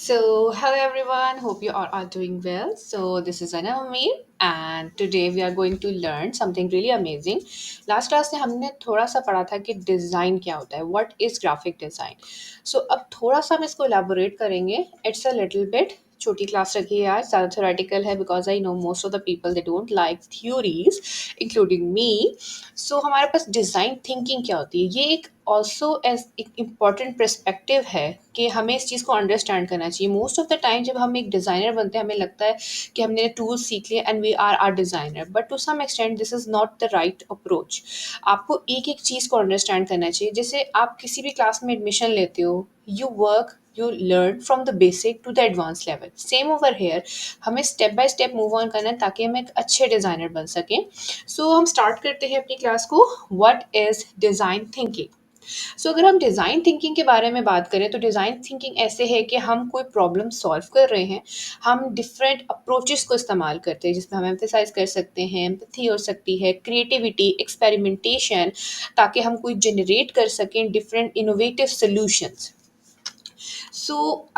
Hello everyone. Hope you all are doing well. This is Anami, and today we are going to learn something really amazing. Last class में हमने थोड़ा सा पढ़ा था कि design क्या होता है, व्हाट इज़ ग्राफिक डिज़ाइन. अब थोड़ा सा हम इसको elaborate करेंगे. It's a little bit छोटी क्लास रखी है आज, ज़्यादा theoretical है because I know most of the people they don't like theories, including me. हमारे पास डिज़ाइन थिंकिंग क्या होती है, ये एक ऑल्सो एज एक इम्पॉर्टेंट परस्पेक्टिव है कि हमें इस चीज़ को अंडरस्टैंड करना चाहिए. मोस्ट ऑफ द टाइम जब हम एक डिज़ाइनर बनते हैं हमें लगता है कि हमने टूल्स सीख लिए and we are are designer, but to some extent this is not the right approach. आपको एक एक चीज़ को अंडरस्टैंड करना चाहिए. जैसे आप किसी भी क्लास में एडमिशन लेते हो, you work, you learn from the basic to the advanced level. Same over here, हमें step by step move on करना है ताकि हम एक अच्छे डिज़ाइनर बन सकें. हम स्टार्ट करते हैं अपनी क्लास को. What is design thinking? अगर हम डिज़ाइन थिंकिंग के बारे में बात करें तो डिज़ाइन थिंकिंग ऐसे है कि हम कोई प्रॉब्लम सॉल्व कर रहे हैं, हम डिफरेंट अप्रोचेस को इस्तेमाल करते हैं जिसमें हम एम्फेसाइज कर सकते हैं, एम्पैथी हो सकती है, क्रिएटिविटी, एक्सपेरिमेंटेशन, ताकि हम कोई जनरेट कर सकें डिफरेंट इनोवेटिव सॉल्यूशंस.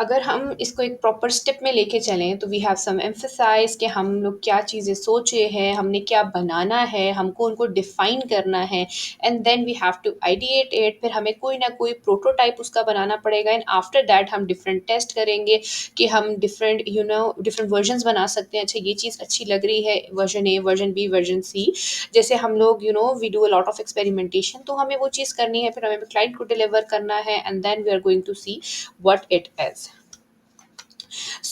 अगर हम इसको एक प्रॉपर स्टेप में लेके चलें तो वी हैव सम एम्फसाइज कि हम लोग क्या चीज़ें सोचे हैं, हमने क्या बनाना है, हमको उनको डिफाइन करना है, and then we have to ideate it. फिर हमें कोई ना कोई प्रोटोटाइप उसका बनाना पड़ेगा एंड आफ्टर दैट हम डिफरेंट टेस्ट करेंगे कि हम डिफरेंट डिफरेंट वर्जन्स बना सकते हैं. अच्छा, ये चीज़ अच्छी लग रही है, version A, version B, version C. जैसे हम लोग we do a lot of experimentation, तो हमें वो चीज़ करनी है, फिर हमें क्लाइंट को डिलीवर करना है and then we are going to see what it is.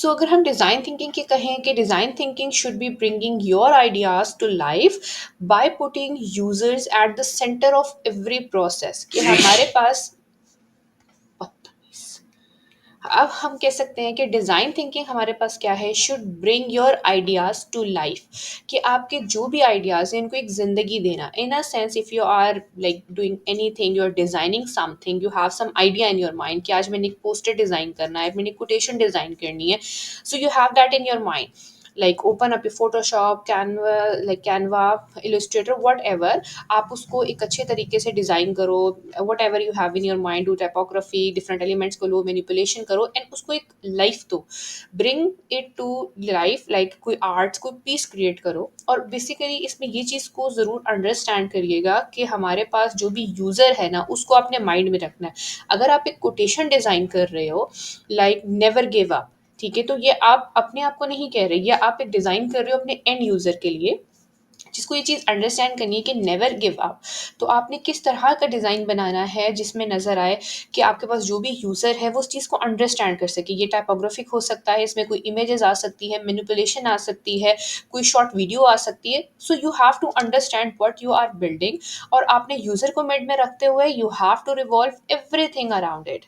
अगर हम डिज़ाइन थिंकिंग के कहें कि design thinking should be bringing your ideas to life by putting users at the centre of every process. कि हमारे पास अब हम कह सकते हैं कि डिज़ाइन थिंकिंग हमारे पास क्या है, should bring your ideas to life. कि आपके जो भी आइडियाज़ हैं इनको एक ज़िंदगी देना. In a sense, if you are like doing anything, you are designing something, you have some idea in your mind कि आज मैंने एक पोस्टर डिज़ाइन करना है, मैंने कोटेशन डिज़ाइन करनी है. You have that in your mind. Like open up your Photoshop, Canva, Illustrator, whatever. आप उसको एक अच्छे तरीके से डिज़ाइन करो. Whatever you have in your mind, do typography, different elements को लो, मैनिपुलेशन करो एंड उसको एक लाइफ दो. Bring it to life, like कोई आर्ट्स, कोई पीस क्रिएट करो. और बेसिकली इसमें ये चीज़ को ज़रूर अंडरस्टैंड करिएगा कि हमारे पास जो भी यूज़र है ना, उसको अपने माइंड में रखना है. अगर आप एक कोटेशन डिज़ाइन कर रहे हो, लाइक नेवर गिव अप, ठीक है, तो ये आप अपने आप को नहीं कह रहे, ये आप एक डिज़ाइन कर रहे हो अपने एंड यूज़र के लिए, जिसको ये चीज़ अंडरस्टैंड करनी है कि नेवर गिव अप. तो आपने किस तरह का डिज़ाइन बनाना है जिसमें नज़र आए कि आपके पास जो भी यूज़र है वो उस चीज़ को अंडरस्टैंड कर सके. ये टाइपोग्राफिक हो सकता है, इसमें कोई इमेजेस आ सकती है, मैनिपुलेशन आ सकती है, कोई शॉर्ट वीडियो आ सकती है. You have to understand what you are building. और आपने यूज़र को मिड में रखते हुए you have to revolve everything around it.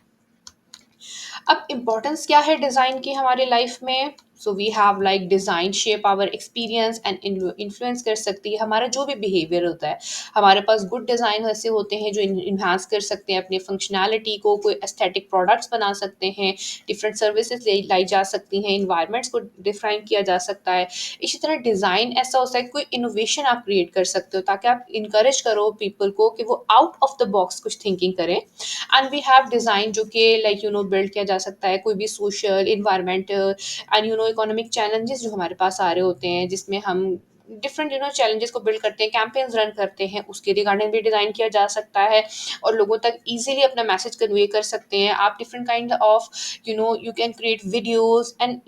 अब इम्पोर्टेंस क्या है डिज़ाइन की हमारे लाइफ में? We have like design shape our experience and influence कर सकती है हमारा जो भी बिहेवियर होता है. हमारे पास गुड डिज़ाइन ऐसे होते हैं जो इन्हांस कर सकते हैं अपनी फंक्शनैलिटी को, कोई एस्थेटिक प्रोडक्ट्स बना सकते हैं, डिफरेंट सर्विसेज लाई जा सकती हैं, इन्वायरमेंट्स को डिफाइन किया जा सकता है. इसी तरह डिज़ाइन ऐसा होता है, कोई इनोवेशन आप क्रिएट कर सकते हो ताकि आप इनकरेज करो पीपल को कि वो आउट ऑफ द बॉक्स कुछ थिंकिंग करें. एंड वी हैव डिज़ाइन जो कि लाइक बिल्ड किया जा सकता है कोई भी social, environmental and economic challenges जो हमारे पास आ रहे होते हैं, जिसमें हम डिफरेंट चैलेंजेस को बिल्ड करते हैं, कैंपेन्स रन करते हैं, उसके रिगार्डिंग भी डिज़ाइन किया जा सकता है और लोगों तक ईजिली अपना मैसेज कन्वे कर सकते हैं आप. Different kind of you can create videos and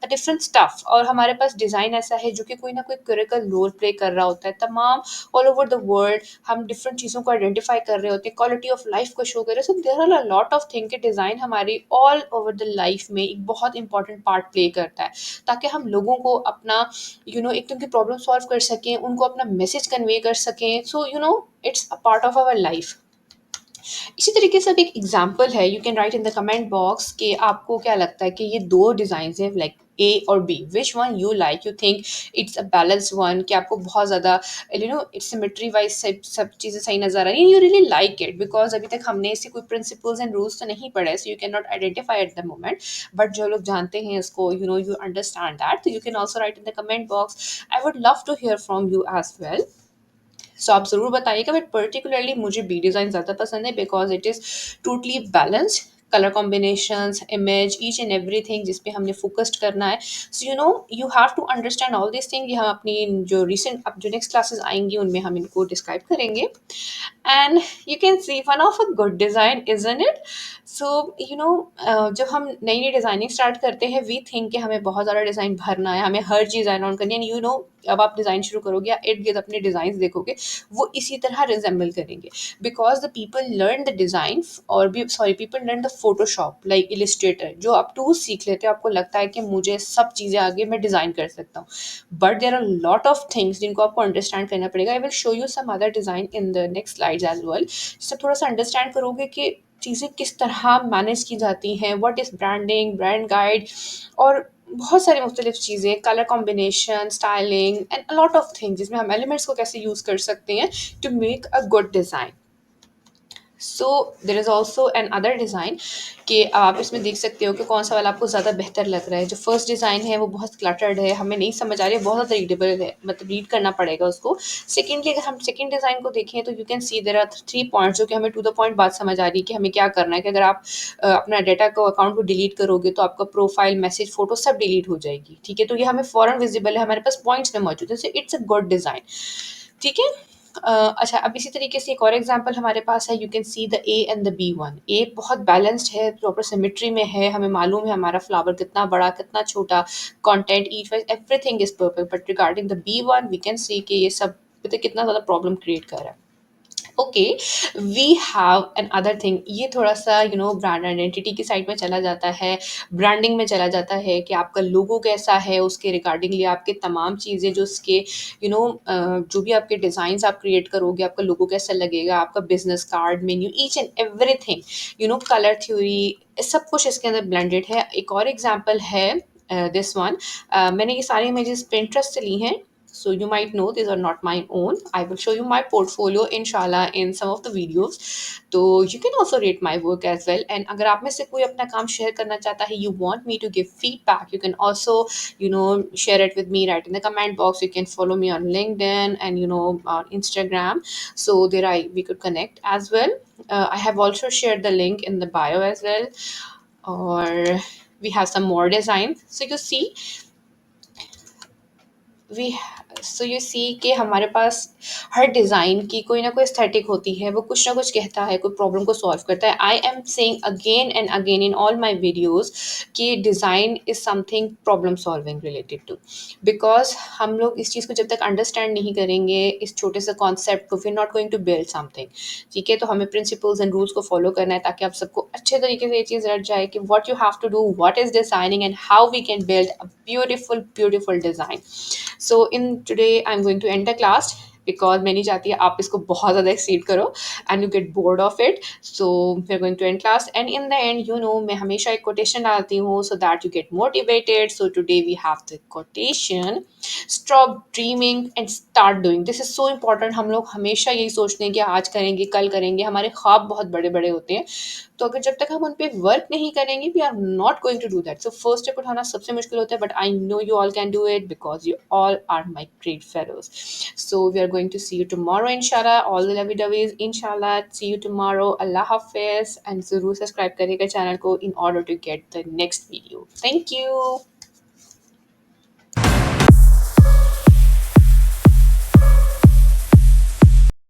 different stuff. और हमारे पास डिज़ाइन ऐसा है जो कि कोई ना कोई क्रिटिकल रोल प्ले कर रहा होता है तमाम ऑल ओवर द वर्ल्ड. हम डिफरेंट चीज़ों को आइडेंटिफाई कर रहे होते हैं, क्वालिटी ऑफ लाइफ को शो कर रहे हैं. So there are a lot of thing कि डिज़ाइन हमारी ऑल ओवर द लाइफ में एक बहुत इंपॉर्टेंट पार्ट प्ले करता है ताकि हम लोगों को अपना एक तो उनकी प्रॉब्लम सॉल्व कर सकें, उनको अपना मैसेज कन्वे कर सकें. It's a part of our life. इसी तरीके से अब एक एग्जाम्पल है, you can write in the comment box कि आपको क्या लगता है कि ये दो डिज़ाइन हैं लाइक ए और B, which one you like, you think it's a balance one, कि आपको बहुत ज़्यादा इट्स सिमेट्री वाइज सब चीज़ें सही नज़र आ रही हैं, you really like it. Because अभी तक हमने इससे कोई प्रिंसिपल्स एंड रूल्स तो नहीं पढ़े, so you can not identify at the moment. But जो लोग जानते हैं इसको, यू अंडरस्टैंड दैट, तो you can also write in the comment box. I would love to hear from you as well. आप ज़रूर बताइएगा. बट पर्टिकुलरली मुझे बी डिज़ाइन ज़्यादा पसंद है because it is totally balanced, colour combinations, image, each and everything जिस पे हमने फोकस्ड करना है। So you have to understand all this thing. ये हम अपनी जो रिसेंट अब जो नेक्स्ट क्लासेस आएंगी उनमें हम इनको डिस्क्राइब करेंगे। And you can see fun of a good design, isn't it? So जब हम नई नई डिज़ाइनिंग स्टार्ट करते हैं वी थिंक कि हमें बहुत ज़्यादा डिज़ाइन भरना है, हमें हर चीज़ ऐड ऑन करनी है। अब आप डिज़ाइन शुरू करोगे या इर्द गिर्द अपने डिज़ाइन देखोगे वो इसी तरह रिजेंबल करेंगे, because the people learn the design, और भी sorry people learn the Photoshop like Illustrator. जो आप टूल सीख लेते हो आपको लगता है कि मुझे सब चीज़ें आगे मैं डिज़ाइन कर सकता हूँ, but there are lot of things जिनको आपको अंडरस्टैंड करना पड़ेगा। I will show you some other design in the next slides as well, जिससे थोड़ा सा अंडरस्टैंड करोगे कि चीज़ें किस तरह मैनेज की जाती हैं, what is branding, brand guide, और बहुत सारी मुख्तलिफ चीज़ें, colour combination, styling and a lot of things जिसमें हम एलिमेंट्स को कैसे यूज़ कर सकते हैं to make a good design. So there is also another design कि आप इसमें देख सकते हो कि कौन सा वाला आपको ज़्यादा बेहतर लग रहा है। जो फर्स्ट डिज़ाइन है वो बहुत क्लटर्ड है, हमें नहीं समझ आ रही है, बहुत ज़्यादा रीडेबल है, मतलब रीड करना पड़ेगा उसको। सेकेंडली अगर हम सेकेंड डिज़ाइन को देखें तो you can see there are 3 points जो कि हमें टू द पॉइंट बात समझ आ रही है कि हमें क्या करना है। कि अगर आप अपना डाटा को अकाउंट को डिलीट करोगे तो आपका प्रोफाइल, मैसेज, फोटो सब डिलीट हो जाएगी, ठीक है? तो ये हमें फ़ौरन विजिबल है, हमारे पास पॉइंट्स में मौजूद है, so it's a good design, ठीक है? अच्छा, अब इसी तरीके से एक और एग्जांपल हमारे पास है। You can see the A and the B one. A बहुत बैलेंस्ड है, प्रॉपर सिमेट्री में है, हमें मालूम है हमारा फ्लावर कितना बड़ा कितना छोटा, content each wise everything is perfect, but regarding the B one we can see कि ये सब पता है कितना ज़्यादा प्रॉब्लम क्रिएट कर रहा है। Okay, we have another thing. ये थोड़ा सा ब्रांड आइडेंटिटी की साइड में चला जाता है, ब्रांडिंग में चला जाता है कि आपका लोगो कैसा है, उसके रिगार्डिंगली आपके तमाम चीज़ें जो उसके जो भी आपके डिज़ाइंस आप क्रिएट करोगे, आपका लोगो कैसा लगेगा, आपका business card, menu, each and everything, colour theory, सब कुछ इसके अंदर ब्लेंडेड है। एक और एग्जांपल है दिस वन। मैंने ये सारी इमेजेस पिंटरेस्ट से ली हैं, so you might know these are not my own. I will show you my portfolio inshallah in some of the videos, so you can also rate my work as well. And अगर आप में से कोई अपना काम share करना चाहता है, you want me to give feedback, you can also share it with me, right in the comment box. You can follow me on LinkedIn and on Instagram, so there we could connect as well. I have also shared the link in the bio as well, or we have some more designs. So you see we so you see कि हमारे पास हर design की कोई ना कोई aesthetic होती है, वो कुछ ना कुछ कहता है, कोई प्रॉब्लम को सॉल्व करता है। I am saying again and again in all my videos कि design is something problem solving related to, because हम लोग इस चीज़ को जब तक अंडरस्टैंड नहीं करेंगे, इस छोटे से कॉन्सेप्ट को, we are not going to build something, ठीक है? तो हमें प्रिंसिपल्स एंड रूल्स को फॉलो करना है ताकि आप सबको अच्छे तरीके से ये चीज़ रट जाए कि what you have to do, what is designing and how we can build a beautiful beautiful design. So in today I'm going to end the class because मैं नहीं चाहती आप इसको बहुत ज़्यादा एक्सीड करो and you get bored of it. So we're going to end class, and in the end मैं हमेशा एक quotation डालती हूँ so that you get motivated. So today we have the quotation: stop dreaming and start doing. This is so important. हम लोग हमेशा यही सोचते हैं कि आज करेंगे कल करेंगे, हमारे ख्वाब बहुत बड़े बड़े होते हैं, तो अगर जब तक हम उन पे वर्क नहीं करेंगे we are not going to do that. So first step उठाना सबसे मुश्किल होता है, but I know you all can do it because you all are my great fellows. So we are going to see you tomorrow इंशाल्लाह, all the lovey dovies इंशाल्लाह। See you tomorrow, अल्लाह हाफिज, and ज़रूर subscribe करिएगा channel को in order to get the next video. Thank you.